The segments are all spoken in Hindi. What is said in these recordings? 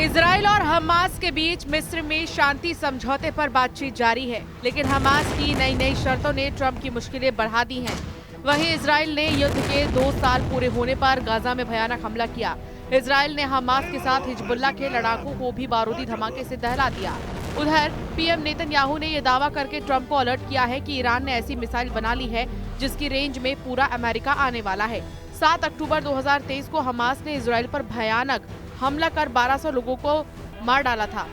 इजराइल और हमास के बीच मिस्र में शांति समझौते पर बातचीत जारी है, लेकिन हमास की नई नई शर्तों ने ट्रंप की मुश्किलें बढ़ा दी हैं। वहीं इजराइल ने युद्ध के 2 साल पूरे होने पर गाजा में भयानक हमला किया। इजराइल ने हमास के साथ हिजबुल्लाह के लड़ाकों को भी बारूदी धमाके से दहला दिया। उधर पीएम नेतन्याहू ने यह दावा करके ट्रंप को अलर्ट किया है कि ईरान ने ऐसी मिसाइल बना ली है जिसकी रेंज में पूरा अमेरिका आने वाला है। 7 अक्टूबर 2023 को हमास ने इजराइल पर भयानक हमला कर 1200 लोगों को मार डाला था।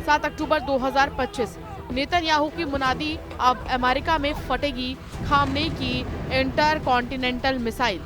7 अक्टूबर 2025 नेतन्याहू की मुनादी, अब अमेरिका में फटेगी खामनेई की इंटरकॉन्टिनेंटल मिसाइल।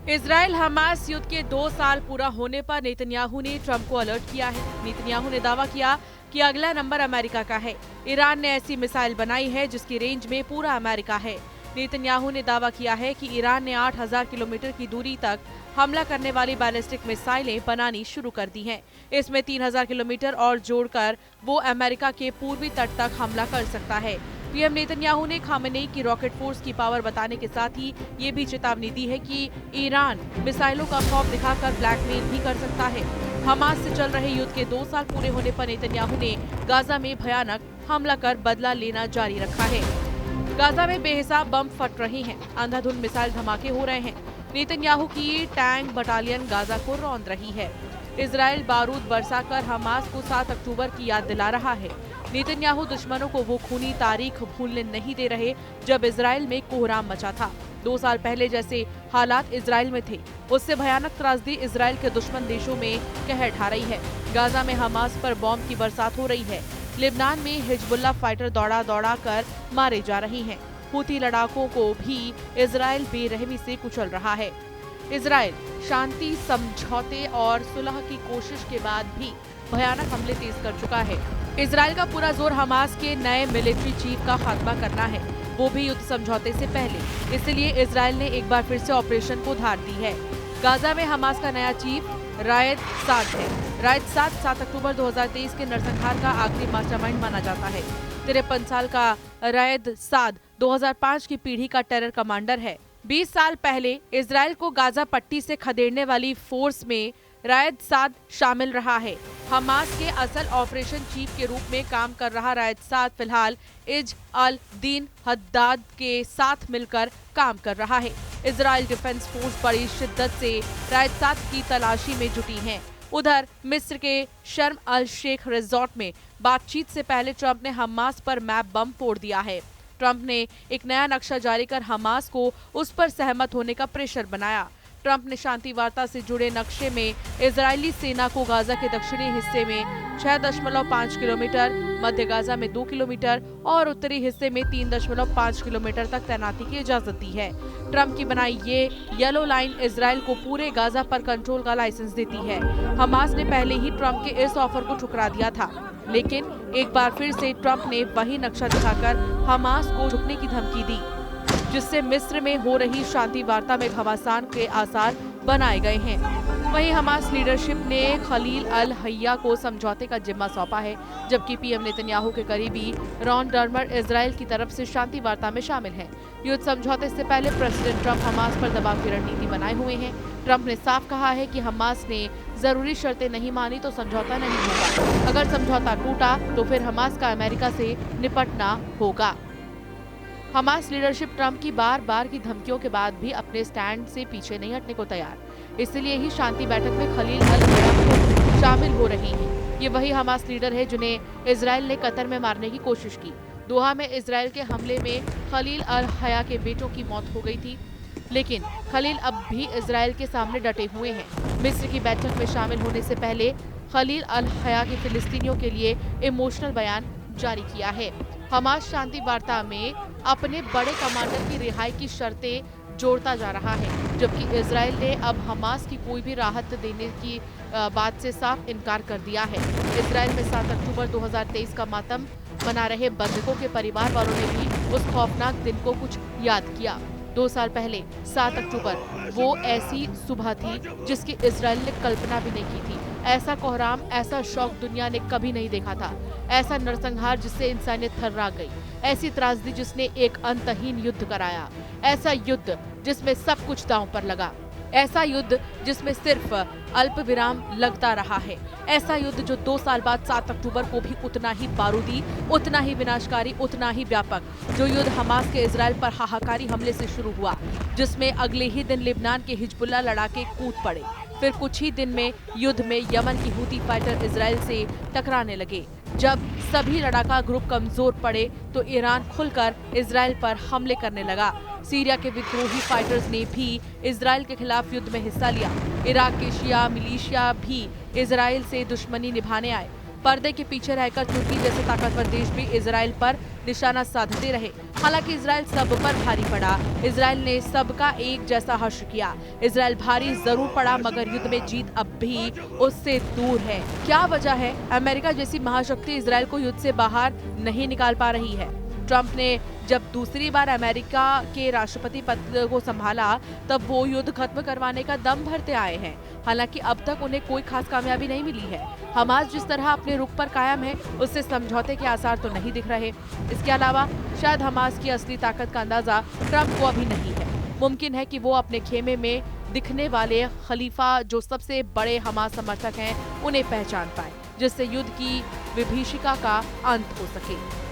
इजराइल हमास युद्ध के 2 साल पूरा होने पर नेतन्याहू ने ट्रंप को अलर्ट किया है। नेतन्याहू ने दावा किया कि अगला नंबर अमेरिका का है। ईरान ने ऐसी मिसाइल बनाई है जिसकी रेंज में पूरा अमेरिका है। नेतन्याहू ने दावा किया है कि ईरान ने 8000 किलोमीटर की दूरी तक हमला करने वाली बैलिस्टिक मिसाइलें बनानी शुरू कर दी हैं। इसमें 3000 किलोमीटर और जोड़कर वो अमेरिका के पूर्वी तट तक हमला कर सकता है। पीएम नेतन्याहू ने खामेनेई की रॉकेट फोर्स की पावर बताने के साथ ही ये भी चेतावनी दी है कि ईरान मिसाइलों का खौफ दिखाकर ब्लैकमेल भी कर सकता है। हमास से चल रहे युद्ध के 2 साल पूरे होने पर नेतन्याहू ने गाजा में भयानक हमला कर बदला लेना जारी रखा है। गाजा में बेहिसाब बम फट रहे हैं, अंधाधुंध मिसाइल धमाके हो रहे हैं। नेतन्याहू की टैंक बटालियन गाजा को रौंद रही है। इजराइल बारूद बरसाकर हमास को 7 अक्टूबर की याद दिला रहा है। नेतन्याहू दुश्मनों को वो खूनी तारीख भूलने नहीं दे रहे जब इजराइल में कोहराम मचा था। 2 साल पहले जैसे हालात इजराइल में थे, उससे भयानक त्रासदी इजराइल के दुश्मन देशों में कहर ढा रही है। गाजा में हमास पर बॉम्ब की बरसात हो रही है। लेबनान में हिजबुल्लाह फाइटर दौड़ा दौड़ा कर मारे जा रहे हैं। हुती लड़ाकों को भी इजराइल बेरहमी से कुचल रहा है। इजराइल शांति समझौते और सुलह की कोशिश के बाद भी भयानक हमले तेज कर चुका है। इजराइल का पूरा जोर हमास के नए मिलिट्री चीफ का खात्मा करना है, वो भी युद्ध समझौते से पहले। इसलिए इजराइल ने एक बार फिर से ऑपरेशन को धार दी है। गाजा में हमास का नया चीफ रायद साद है। रायद साद 7 अक्टूबर 2023 के नरसंहार का आखिरी मास्टरमाइंड माना जाता है। 53 साल का रायद साद 2005 की पीढ़ी का टेरर कमांडर है। 20 साल पहले इजराइल को गाजा पट्टी से खदेड़ने वाली फोर्स में रायद साद शामिल रहा है। हमास के असल ऑपरेशन चीफ के रूप में काम कर रहा रायद साद फिलहाल इज अल दीन हद्दाद के साथ मिलकर काम कर रहा है। इजराइल डिफेंस फोर्स बड़ी शिद्दत से रायद साद की तलाशी में जुटी है। उधर मिस्र के शर्म अल शेख रिजॉर्ट में बातचीत से पहले ट्रंप ने हमास पर मैप बम फोड़ दिया है। ट्रंप ने एक नया नक्शा जारी कर हमास को उस पर सहमत होने का प्रेशर बनाया। ट्रंप ने शांति वार्ता से जुड़े नक्शे में इजरायली सेना को गाजा के दक्षिणी हिस्से में 6.5 किलोमीटर, मध्य गाजा में 2 किलोमीटर और उत्तरी हिस्से में 3.5 किलोमीटर तक तैनाती की इजाजत दी है। ट्रंप की बनाई ये येलो लाइन इजराइल को पूरे गाजा पर कंट्रोल का लाइसेंस देती है। हमास ने पहले ही ट्रंप के इस ऑफर को ठुकरा दिया था, लेकिन एक बार फिर से ट्रंप ने वही नक्शा दिखाकर हमास को झुकने की धमकी दी, जिससे मिस्र में हो रही शांति वार्ता में घमासान के आसार बनाए गए हैं। वहीं हमास लीडरशिप ने खलील अल हय्या को समझौते का जिम्मा सौंपा है, जबकि पीएम नेतन्याहू के करीबी रॉन डर्मर इजराइल की तरफ से शांति वार्ता में शामिल हैं। युद्ध समझौते से पहले प्रेसिडेंट ट्रंप हमास पर दबाव की रणनीति बनाए हुए हैं। ट्रंप ने साफ कहा है कि हमास ने जरूरी शर्तें नहीं मानी तो समझौता नहीं होगा। अगर समझौता टूटा तो फिर हमास का अमेरिका से निपटना होगा। हमास लीडरशिप ट्रंप की बार बार की धमकियों के बाद भी अपने स्टैंड से पीछे नहीं हटने को तैयार, इसलिए ही शांति बैठक में खलील अल हय्या शामिल हो रही हैं। ये वही हमास लीडर है जिन्हें इजराइल ने कतर में मारने की कोशिश की। दोहा में इजराइल के हमले में खलील अल हय्या के बेटों की मौत हो गई थी, लेकिन खलील अब भी इजराइल के सामने डटे हुए हैं। मिस्र की बैठक में शामिल होने से पहले खलील अल हय्या के फिलिस्तीनियों के लिए इमोशनल बयान जारी किया है। हमास शांति वार्ता में अपने बड़े कमांडर की रिहाई की शर्तें जोड़ता जा रहा है, जबकि इजराइल ने अब हमास की कोई भी राहत देने की बात से साफ इनकार कर दिया है। इजराइल में 7 अक्टूबर 2023 का मातम मना रहे बंधकों के परिवार वालों ने भी उस खौफनाक दिन को कुछ याद किया। 2 साल पहले 7 अक्टूबर वो ऐसी सुबह थी जिसकी इजराइल ने कल्पना भी नहीं की थी। ऐसा कोहराम, ऐसा शौक दुनिया ने कभी नहीं देखा था। ऐसा नरसंहार जिससे इंसानियत थर्रा गई। ऐसी त्रासदी जिसने एक अंतहीन युद्ध कराया। ऐसा युद्ध जिसमें सब कुछ दांव पर लगा। ऐसा युद्ध जिसमें सिर्फ अल्प विराम लगता रहा है। ऐसा युद्ध जो 2 साल बाद 7 अक्टूबर को भी उतना ही बारूदी, उतना ही विनाशकारी, उतना ही व्यापक, जो युद्ध हमास के इजराइल पर हाहाकारी हमले से शुरू हुआ, जिसमें अगले ही दिन लेबनान के हिजबुल्लाह लड़ाके कूद पड़े। फिर कुछ ही दिन में युद्ध में यमन की हूती फाइटर इजराइल से टकराने लगे। जब सभी लड़ाका ग्रुप कमजोर पड़े तो ईरान खुलकर इजराइल पर हमले करने लगा। सीरिया के विद्रोही फाइटर्स ने भी इजराइल के खिलाफ युद्ध में हिस्सा लिया। इराक के शिया मिलिशिया भी इजराइल से दुश्मनी निभाने आए। पर्दे के पीछे रहकर तुर्की जैसे ताकतवर देश भी इजराइल पर निशाना साधते रहे। हालांकि इजराइल सब पर भारी पड़ा। इजराइल ने सबका एक जैसा हश्र किया। इजराइल भारी जरूर पड़ा, मगर युद्ध में जीत अब भी उससे दूर है। क्या वजह है? अमेरिका जैसी महाशक्ति इजराइल को युद्ध से बाहर नहीं निकाल पा रही है। ट्रंप ने जब दूसरी बार अमेरिका के राष्ट्रपति पद को संभाला, तब वो युद्ध खत्म करवाने का दम भरते आए हैं। हालांकि अब तक उन्हें कोई खास कामयाबी नहीं मिली है। हमास जिस तरह अपने रुख पर कायम है, उससे समझौते के आसार तो नहीं दिख रहे। इसके अलावा शायद हमास की असली ताकत का अंदाजा ट्रंप को अभी नहीं है। मुमकिन है कि वो अपने खेमे में दिखने वाले खलीफा, जो सबसे बड़े हमास समर्थक हैं, उन्हें पहचान पाए, जिससे युद्ध की विभीषिका का अंत हो सके।